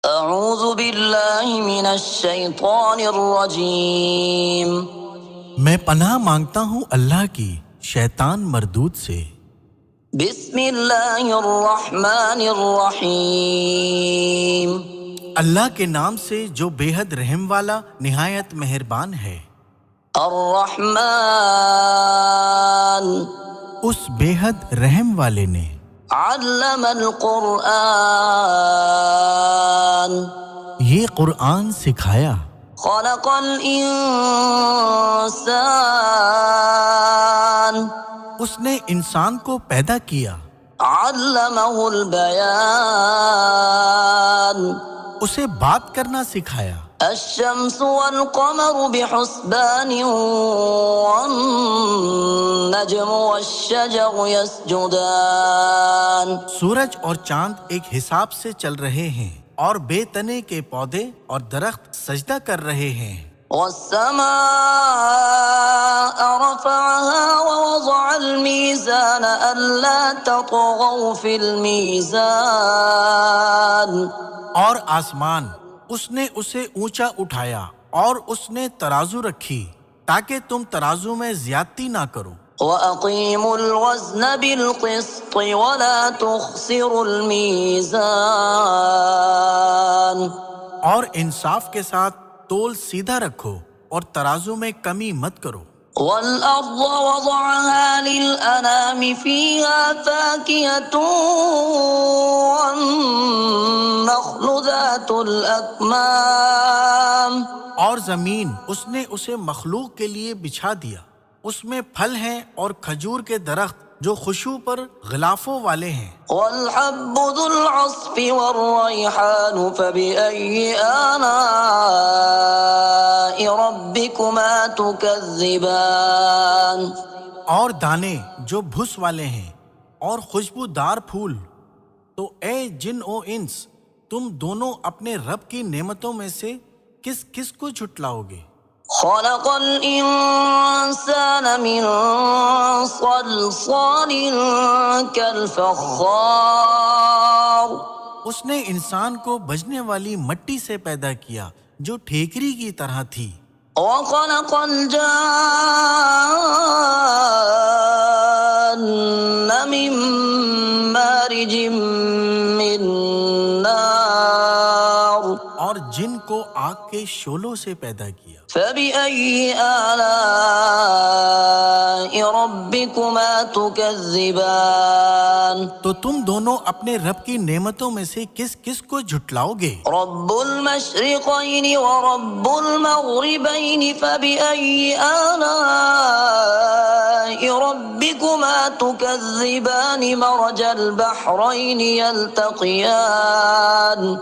اعوذ باللہ من الشیطان الرجیم۔ میں پناہ مانگتا ہوں اللہ کی شیطان مردود سے۔ بسم اللہ الرحمن الرحیم۔ اللہ کے نام سے جو بے حد رحم والا نہایت مہربان ہے۔ الرحمن، اس بے حد رحم والے نے علم القرآن، یہ قرآن سکھایا۔ خلق الانسان، اس نے انسان کو پیدا کیا۔ علمہ البیان، اسے بات کرنا سکھایا۔ الشمس والقمر بحسبان والنجم والشجر يسجدان۔ سورج اور چاند ایک حساب سے چل رہے ہیں اور بے تنے کے پودے اور درخت سجدہ کر رہے ہیں۔ والسماء رفعها ووضع الميزان ألا تطغوا في الميزان۔ اور آسمان، اس نے اسے اونچا اٹھایا اور اس نے ترازو رکھی تاکہ تم ترازو میں زیادتی نہ کرو۔ وَأَقِيمُوا الْوَزْنَ بِالْقِسْطِ وَلَا تُخْسِرُوا الْمِيزَانَ۔ اور انصاف کے ساتھ تول سیدھا رکھو اور ترازو میں کمی مت کرو۔ وَالْأَرْضَ وَضَعَهَا لِلْأَنَامِ فِيهَا فَاكِهَةٌ وَالنَّخْلُ ذَاتُ الْأَكْمَامِ۔ اور زمین، اس نے اسے مخلوق کے لیے بچھا دیا، اس میں پھل ہیں اور کھجور کے درخت جو خوشبو پر غلافوں والے ہیں۔ وَالْحَبُّ ذُو الْعَصْفِ وَالرَّيْحَانُ فَبِأَيِّ آلَاءِ رَبِّكُمَا تُكَذِّبَانِ۔ اور دانے جو بھس والے ہیں اور خوشبودار پھول، تو اے جن و انس، تم دونوں اپنے رب کی نعمتوں میں سے کس کس کو جھٹلاؤ گے؟ خلق الانسان من صلصال كالفخار۔ اس نے انسان کو بجنے والی مٹی سے پیدا کیا جو ٹھیکری کی طرح تھی۔ وخلق الجان من مارج من نار۔ اور جن کو آگ کے شعلوں سے پیدا کیا۔ فبأي آلاء ربكما تكذبان۔ تو تم دونوں اپنے رب کی نعمتوں میں سے کس کس کو جھٹلاؤ گے؟ رب المشرقين ورب المغربين فبأي آلاء ربكما تكذبان مرج البحرين يلتقيان۔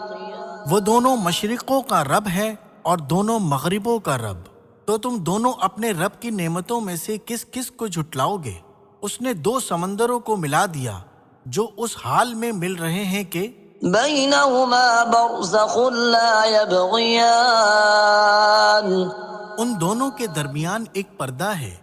وہ دونوں مشرقوں کا رب ہے اور دونوں مغربوں کا رب، تو تم دونوں اپنے رب کی نعمتوں میں سے کس کس کو جھٹلاؤ گے؟ اس نے دو سمندروں کو ملا دیا جو اس حال میں مل رہے ہیں کہ بینہما برزخ لا یبغیان۔ ان دونوں کے درمیان ایک پردہ ہے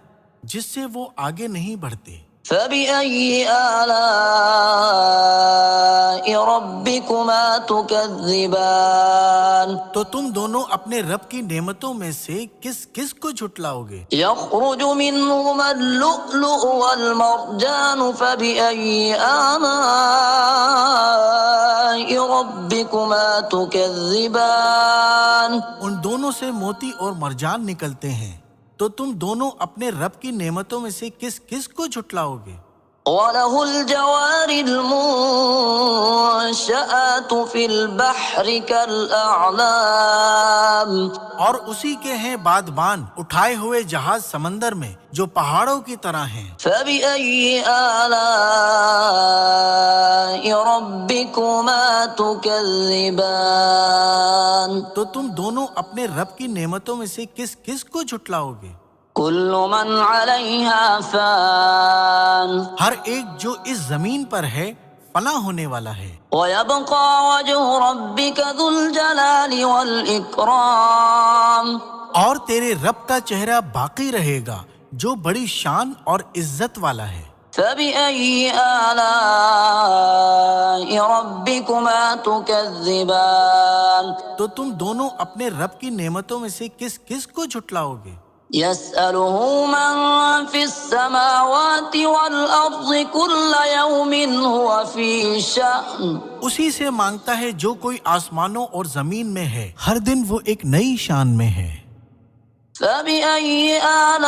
جس سے وہ آگے نہیں بڑھتے۔ فبأي آلاء ربكما تكذبان۔ تو تم دونوں اپنے رب کی نعمتوں میں سے کس کس کو جھٹلاؤ گے؟ يخرج منهما اللؤلؤ والمرجان فبأي آلاء ربكما تكذبان۔ ان دونوں سے موتی اور مرجان نکلتے ہیں، تو تم دونوں اپنے رب کی نعمتوں میں سے کس کس کو جھٹلاؤ گے؟ وَلَهُ الْجَوَارِ الْمُنشَآتُ فِي الْبَحْرِ كَالْأَعْلَامِ۔ اور اسی کے ہیں بادبان اٹھائے ہوئے جہاز سمندر میں جو پہاڑوں کی طرح ہیں۔ فَبِأَيِّ آلَاءِ رَبِّكُمَا تُكَذِّبَانِ۔ تو تم دونوں اپنے رب کی نعمتوں میں سے کس کس کو جھٹلاؤ گے؟ كُلُّ مَنْ عَلَيْهَا فَانٍ۔ ہر ایک جو اس زمین پر ہے فنا ہونے والا ہے۔ وَيَبْقَى وَجْهُ رَبِّكَ ذُو الْجَلَالِ وَالْإِكْرَامِ۔ اور تیرے رب کا چہرہ باقی رہے گا جو بڑی شان اور عزت والا ہے۔ فبأي آلاء ربكما تكذبان تو تم دونوں اپنے رب کی نعمتوں میں سے کس کس کو جھٹلاؤ گے؟ يسأله من في السماوات والأرض كل يوم هو في شأن اسی سے مانگتا ہے جو کوئی آسمانوں اور زمین میں ہے، ہر دن وہ ایک نئی شان میں ہے۔ فبأي آلاء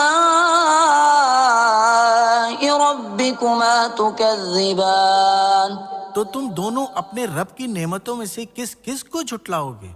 ربكما تكذبان تو تم دونوں اپنے رب کی نعمتوں میں سے کس کس کو جھٹلاؤ گے؟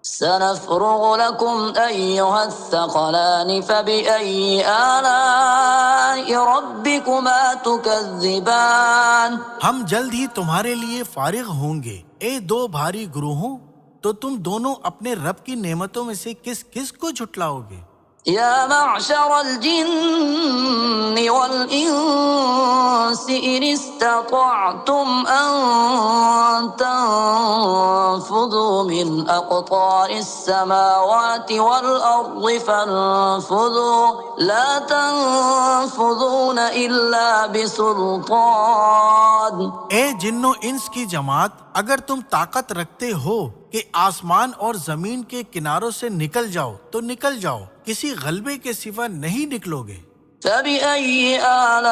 سنفرغ لكم أيها الثقلان فبأي آلاء ربكما تكذبان ہم جلد ہی تمہارے لیے فارغ ہوں گے، اے دو بھاری گروہوں، تو تم دونوں اپنے رب کی نعمتوں میں سے کس کس کو جھٹلاؤ گے؟ يا معشر الجن والإنس إن استطعتم أن تنفذوا من أقطار السماوات والأرض فانفذوا لا تنفذون إلا بسلطان اے جنو انس کی جماعت، اگر تم طاقت رکھتے ہو کہ آسمان اور زمین کے کناروں سے نکل جاؤ تو نکل جاؤ، کسی غلبے کے سوا نہیں نکلو گے۔ فبأي آلاء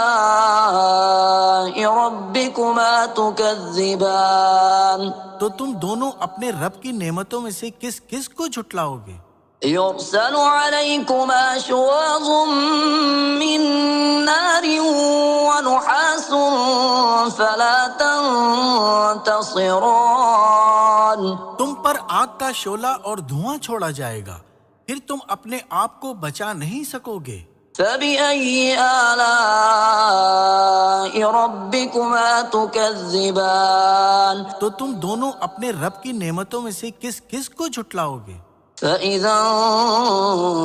ربكما تكذبان تو تم دونوں اپنے رب کی نعمتوں میں سے کس کس کو جھٹلاؤ گے؟ يرسل عليكما شواظ من نار ونحاس فلا تنتصران تم پر آگ کا شعلہ اور دھواں چھوڑا جائے گا، پھر تم اپنے آپ کو بچا نہیں سکو گے۔ فبأي آلاء ربكما تكذبان تو تم دونوں اپنے رب کی نعمتوں میں سے کس کس کو جھٹلاؤ گے؟ فإذا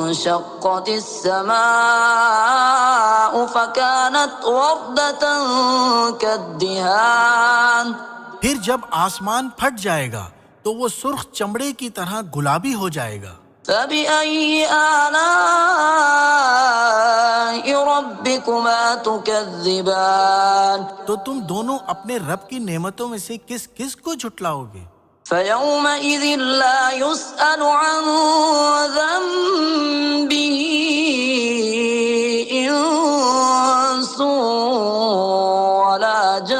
انشقت السماء فكانت وردة كالدهان پھر جب آسمان پھٹ جائے گا تو وہ سرخ چمڑے کی طرح گلابی ہو جائے گا۔ فبأي آلاء ربكما تكذبان تو تم دونوں اپنے رب کی نعمتوں میں سے کس کس کو جھٹلاؤ گے؟ فيومئذ لا يسأل عن ذنبه إنس ولا جان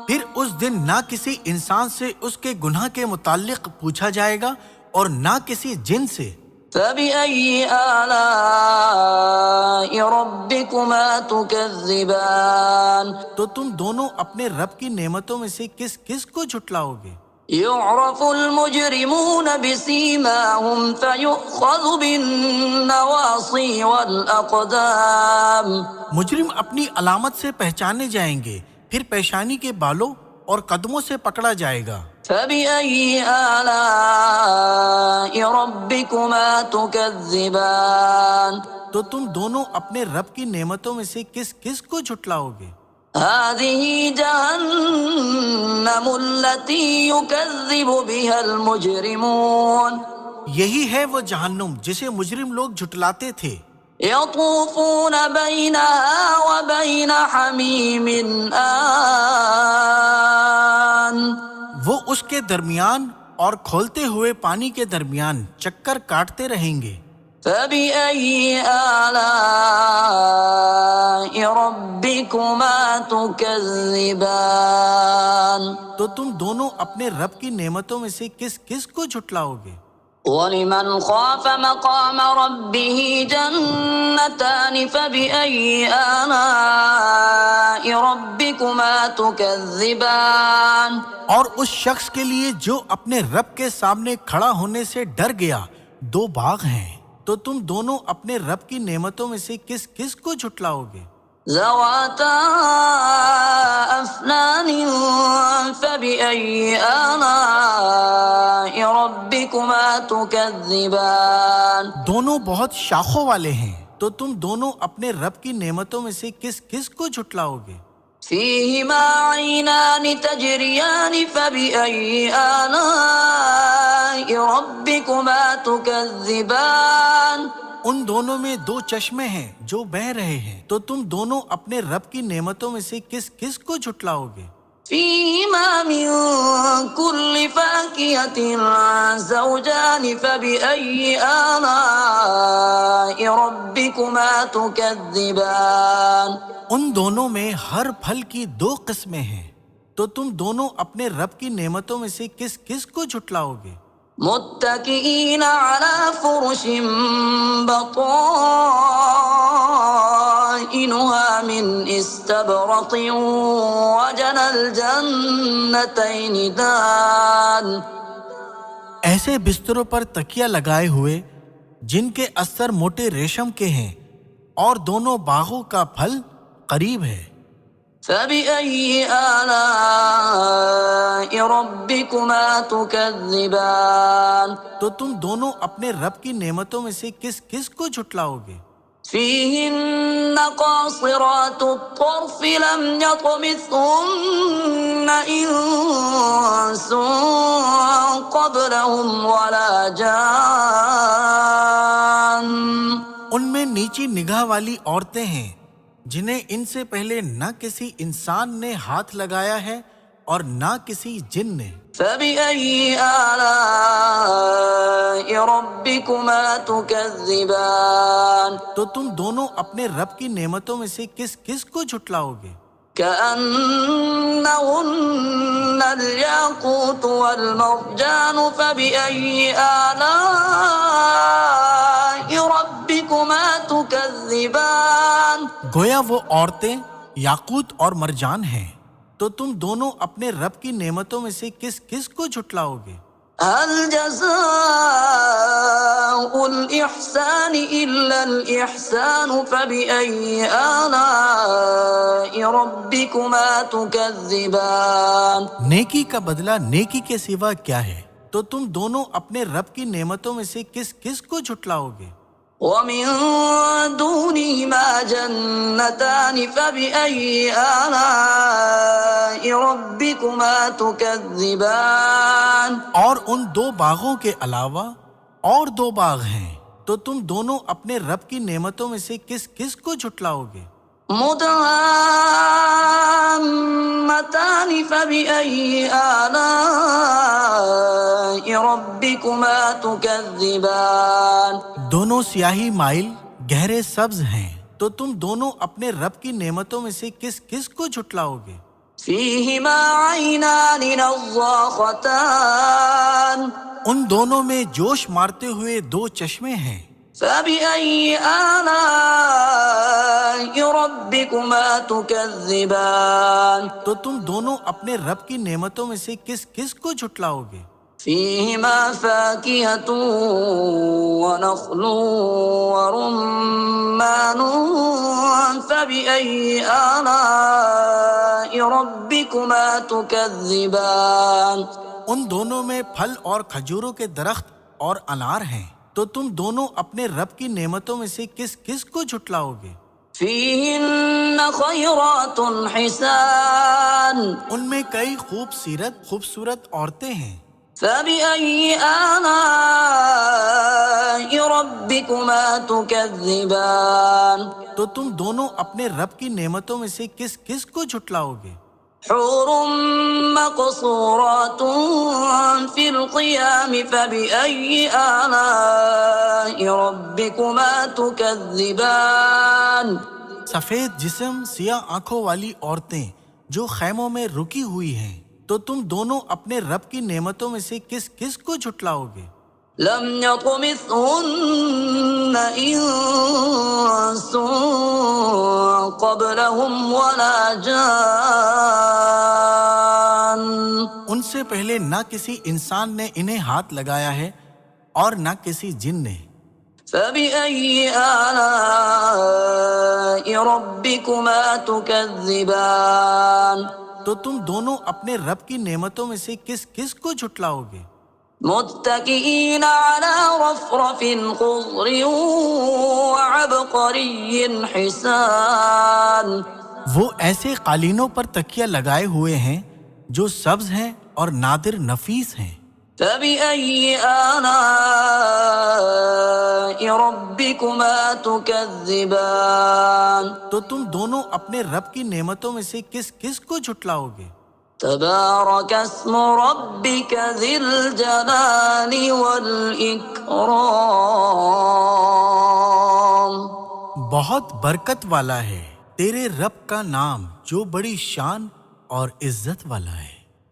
پھر اس دن نہ کسی انسان سے اس کے گناہ کے متعلق پوچھا جائے گا اور نہ کسی جن سے۔ فبأي آلاء ربكما تكذبان تو تم دونوں اپنے رب کی نعمتوں میں سے کس کس کو جھٹلاؤ گے؟ يعرف المجرمون بسيماهم فيؤخذ بالنواصي والأقدام مجرم اپنی علامت سے پہچانے جائیں گے، پھر پیشانی کے بالوں اور قدموں سے پکڑا جائے گا۔ فبأي آلاء ربكما تكذبان تو تم دونوں اپنے رب کی نعمتوں میں سے کس کس کو جھٹلاؤ گے؟ هذه جهنم التي يكذب بها المجرمون یہی ہے وہ جہنم جسے مجرم لوگ جھٹلاتے تھے۔ يطوفون بينها وبين حميم آن وہ اس کے درمیان اور کھولتے ہوئے پانی کے درمیان چکر کاٹتے رہیں گے۔ فبأي آلاء ربكما تكذبان تو تم دونوں اپنے رب کی نعمتوں میں سے کس کس کو جھٹلاؤ گے؟ وَلِمَنْ خَافَ مَقَامَ رَبِّهِ جَنَّتَانِ فَبِأَيِّ آلَاءِ رَبِّكُمَا تُكَذِّبَانِ اور اس شخص کے لیے جو اپنے رب کے سامنے کھڑا ہونے سے ڈر گیا، دو باغ ہیں، تو تم دونوں اپنے رب کی نعمتوں میں سے کس کس کو جھٹلاؤ گے؟ ذَوَاتَا أَفْنَانٍ فَبِأَيِّ آلَاءِ رَبِّكُمَا تُكَذِّبَانِ دونوں بہت شاخوں والے ہیں، تو تم دونوں اپنے رب کی نعمتوں میں سے کس کس کو جھٹلاؤ گے؟ فِيهِمَا عَيْنَانِ تَجْرِيَانِ فَبِأَيِّ آلَاءِ رَبِّكُمَا تُكَذِّبَانِ ان دونوں میں دو چشمے ہیں جو بہہ رہے ہیں، تو تم دونوں اپنے رب کی نعمتوں میں سے کس کس کو جھٹلاؤ گے؟ فيهما من كل فاكهة زوجان فبأي آلاء ربكما تكذبان ان دونوں میں ہر پھل کی دو قسمیں ہیں، تو تم دونوں اپنے رب کی نعمتوں میں سے کس کس کو جھٹلاؤ گے؟ متكئين على فرش بطائنها من استبرق وجنى الجنتين دان ایسے بستروں پر تکیہ لگائے ہوئے جن کے استر موٹے ریشم کے ہیں، اور دونوں باغوں کا پھل قریب ہے۔ فبأي آلاء ربكما تكذبان تو تم دونوں اپنے رب کی نعمتوں میں سے کس کس کو جھٹلاؤ گے؟ فيهن قاصرات الطرف لم يطمثهن إنس قبلهم ولا جان ان میں نیچی نگاہ والی عورتیں ہیں جنہیں ان سے پہلے نہ کسی انسان نے ہاتھ لگایا ہے اور نہ کسی جن نے۔ فبأي آلاء ربكما تكذبان تو تم دونوں اپنے رب کی نعمتوں میں سے کس کس کو جھٹلاؤ گے؟ كأنهن الياقوت والمرجان فبأي آلاء ربكما تكذبان گویا وہ عورتیں یاقوت اور مرجان ہیں، تو تم دونوں اپنے رب کی نعمتوں میں سے کس کس کو جھٹلاؤ گے؟ هل جزاء الإحسان إلا الإحسان فبأي آلاء ربكما تكذبان نیکی کا بدلہ نیکی کے سوا کیا ہے؟ تو تم دونوں اپنے رب کی نعمتوں میں سے کس کس کو جھٹلاؤ گے؟ ومن دونهما جنتان فبأي آلاء ربكما تكذبان اور ان دو باغوں کے علاوہ اور دو باغ ہیں، تو تم دونوں اپنے رب کی نعمتوں میں سے کس کس کو جھٹلاؤ گے؟ مدهامتان فبأي آلاء ربكما تكذبان دونوں سیاہی مائل گہرے سبز ہیں، تو تم دونوں اپنے رب کی نعمتوں میں سے کس کس کو جھٹلاؤ گے؟ فيهما عينان نضاختان ان دونوں میں جوش مارتے ہوئے دو چشمے ہیں، فبأي آلاء ربكما تكذبان تو تم دونوں اپنے رب کی نعمتوں میں سے کس کس کو جھٹلاؤ گے؟ فيهما فاكهة ونخل ورمان فبأي آلاء ربكما تكذبان ان دونوں میں پھل اور کھجوروں کے درخت اور انار ہیں، تو تم دونوں اپنے رب کی نعمتوں میں سے کس کس کو جھٹلاؤ گے؟ فيهن خيرات حسان ان میں کئی خوبصورت عورتیں ہیں، فبأي آلاء ربكما تكذبان تو تم دونوں اپنے رب کی نعمتوں میں سے کس کس کو جھٹلاؤ گے؟ حور مقصورات في القيام فبأي آلاء ربكما تكذبان سفید جسم سیاہ آنکھوں والی عورتیں جو خیموں میں رکی ہوئی ہیں، تو تم دونوں اپنے رب کی نعمتوں میں سے کس کس کو جھٹلاؤ گے؟ لم يطمثهن إنس قبلهم ولا جان ان سے پہلے نہ کسی انسان نے انہیں ہاتھ لگایا ہے اور نہ کسی جن نے۔ فبأي آلاء ربكما تكذبان تو تم دونوں اپنے رب کی نعمتوں میں سے کس کس کو جھٹلاؤ گے؟ متكئين على رفرف خضر وعبقري حسان وہ ایسے قالینوں پر تکیہ لگائے ہوئے ہیں جو سبز ہیں اور نادر نفیس ہیں۔ فبأي آلاء ربكما تكذبان تو تم دونوں اپنے رب کی نعمتوں میں سے کس کس کو جھٹلاؤ گے؟ تبارك اسم ربك ذي الجلال والإكرام بہت برکت والا ہے تیرے رب کا نام جو بڑی شان اور عزت والا ہے۔